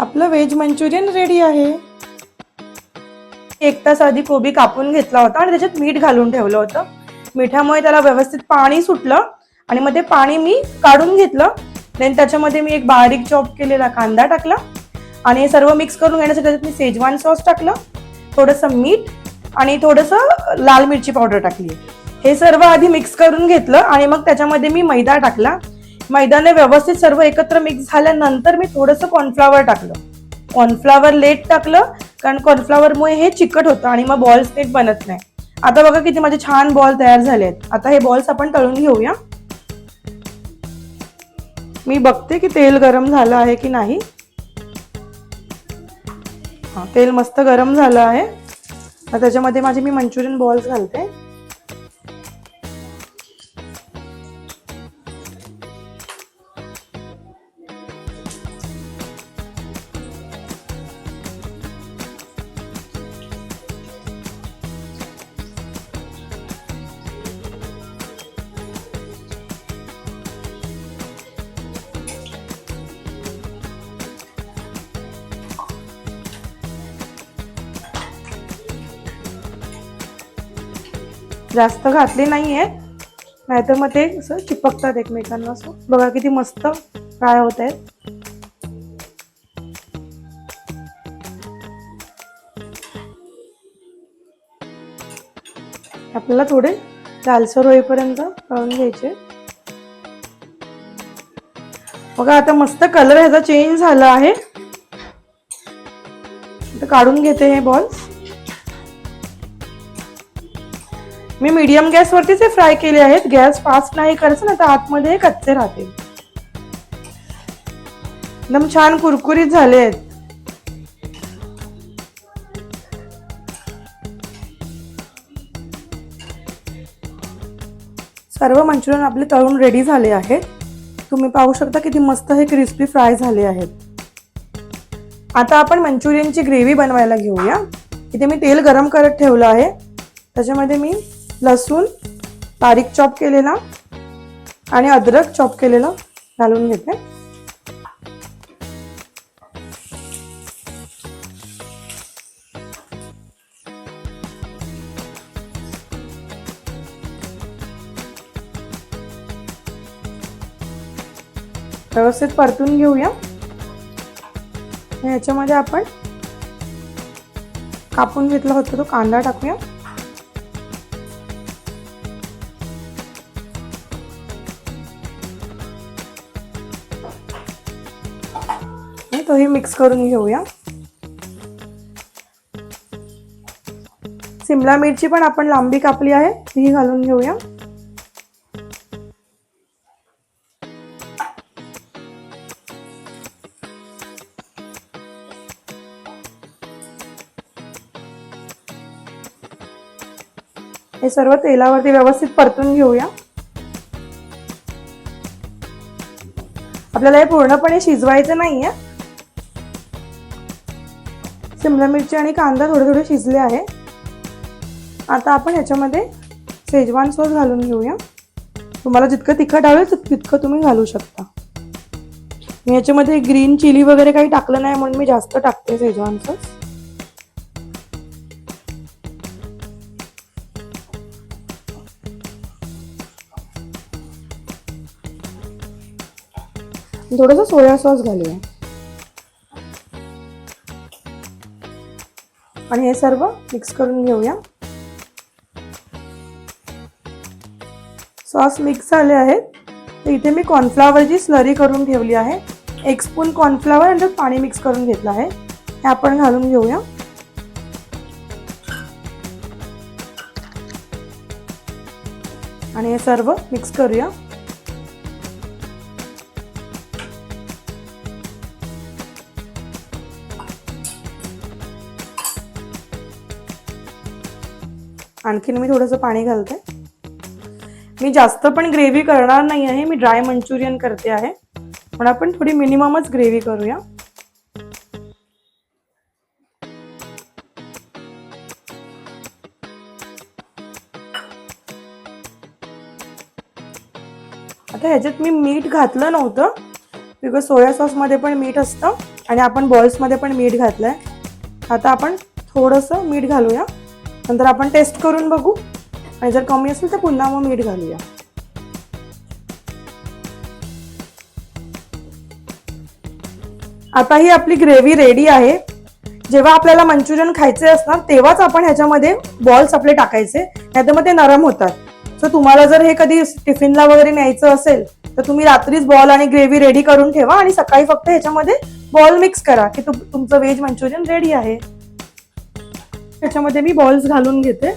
आपलं veg Manchurian ready आहे। 1 तास आधी कोबी कापून घेतला होता आणि त्याच्यात मीठ घालून ठेवलं होतं। मिठामुळे त्याला व्यवस्थित पाणी सुटलं आणि मग ते पाणी मी काढून घेतलं। देन त्याच्यामध्ये मी एक बारीक चॉप केलेला कांदा टाकला आणि हे सर्व मिक्स करून घेण्यासाठी त्याच्यात मी शेजवान सॉस टाकलं, थोडंसं मीठ आणि थोडंसं लाल मिरची पावडर टाकली। हे सर्व आधी मिक्स करून घेतलं आणि मग त्याच्यामध्ये मी मैदा टाकला। मैद्याने व्यवस्थित सर्व एकत्र मिक्स झाल्यानंतर मी थोडंसं कॉर्नफ्लॉवर टाकलं। कॉर्नफ्लॉवर लेट टाकलं कारण कॉर्नफ्लॉवरमुळे हे चिकट होतं आणि मग बॉल्स नीट बनत नाही। आता बघा किती माझे छान बॉल तयार झाले आहेत। आता हे बॉल्स आपण तळून घेऊया। मी बघते की तेल गरम झालं आहे की नाही। हा, तेल मस्त गरम झालं आहे। आता त्याच्यामध्ये माझे मी मंचुरियन बॉल्स घालते। जास्त घातले नाहीये नाहीतर मग ते असं चिपकतात एकमेकांना। असं बघा किती मस्त फ्राय होत आहेत। आपल्याला थोडे लालसर होईपर्यंत तळून घ्यायचे। बघा आता मस्त कलर ह्याचा चेंज झाला आहे। आता काढून घेते हे बॉल्स। मी मीडियम गॅसवरतीच हे फ्राय केले आहेत। गॅस फास्ट नाही करायचं ना तर आतमध्ये कच्चे राहतील। एकदम छान कुरकुरीत झाले आहेत। सर्व मंचुरियन आपले तळून रेडी झाले आहेत। तुम्ही पाहू शकता किती मस्त हे क्रिस्पी फ्राय झाले आहेत। आता आपण मंचुरियनची ग्रेव्ही बनवायला घेऊया। इथे मी तेल गरम करत ठेवलं आहे। त्याच्यामध्ये मी लसूण बारीक चॉप केलेला आणि अद्रक चॉप केलेला घालून घेते। व्यवस्थित परतून घेऊया। याच्यामध्ये आपण कापून घेतला होता तो कांदा टाकूया। तोही मिक्स करून घेऊया। शिमला मिरची पण आपण लांबी कापली आहे ती घालून घेऊया। हे सर्व तेलावरती व्यवस्थित परतून घेऊया। आपल्याला हे पूर्णपणे शिजवायचं नाहीये। शिमला मिरची आणि कांदा थोडे थोडे शिजले आहे। आता आपण ह्याच्यामध्ये शेजवान सॉस घालून घेऊया। तुम्हाला जितकं तिखट हवं तितकं तुम्ही घालू शकता। मी याच्यामध्ये ग्रीन चिली वगैरे काही टाकलं नाही म्हणून मी जास्त टाकते शेजवान सॉस। थोडंसं सोया सॉस घालूया आणि हे सर्व मिक्स करून घेऊया। सॉस मिक्स झाले आहेत तर इथे मी कॉर्नफ्लॉवरची स्लरी करून ठेवली आहे। 1 स्पून कॉर्नफ्लॉवर आणि त्यात पाणी मिक्स करून घेतलं आहे। हे आपण घालून घेऊया आणि हे सर्व मिक्स करूया। आणखीन मी थोडंसं पाणी घालते। मी जास्त पण ग्रेव्ही करणार नाही आहे। मी ड्राय मंचुरियन करते आहे पण आपण थोडी मिनिममच ग्रेव्ही करूया। आता ह्याच्यात मी मीठ घातलं नव्हतं बिकॉज सोया सॉस मध्ये पण मीठ असतं आणि आपण बॉल्समध्ये पण मीठ घातलंय. आता आपण थोडंसं मीठ घालूया, नंतर आपण टेस्ट करून बघू आणि जर कमी असेल तर पुन्हा मग मीठ घालूया. आता ही आपली ग्रेव्ही रेडी आहे. जेव्हा आपल्याला मंचुरियन खायचे असणार तेव्हाच आपण ह्याच्यामध्ये बॉल्स आपले टाकायचे, नाहीतर मग ते नरम होतात. सो तुम्हाला जर हे कधी टिफिनला वगैरे न्यायचं असेल तर तुम्ही रात्रीच बॉल आणि ग्रेव्ही रेडी करून ठेवा आणि सकाळी फक्त ह्याच्यामध्ये बॉल मिक्स करा की तुमचं व्हेज मंचुरियन रेडी आहे. ह्याच्यामध्ये मी बॉल्स घालून घेते.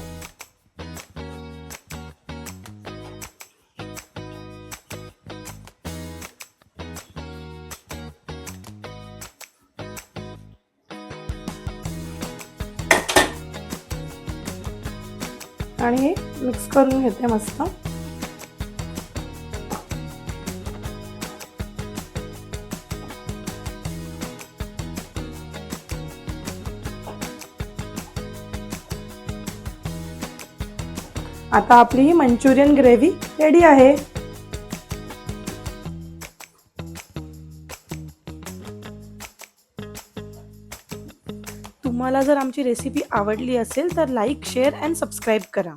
आणि हे मिक्स करून घेते मस्त. आता आपली ही मंचुरियन ग्रेव्ही रेडी आहे. तुम्हाला जर आमची रेसिपी आवडली असेल तर लाईक, शेअर अँड सबस्क्राईब करा.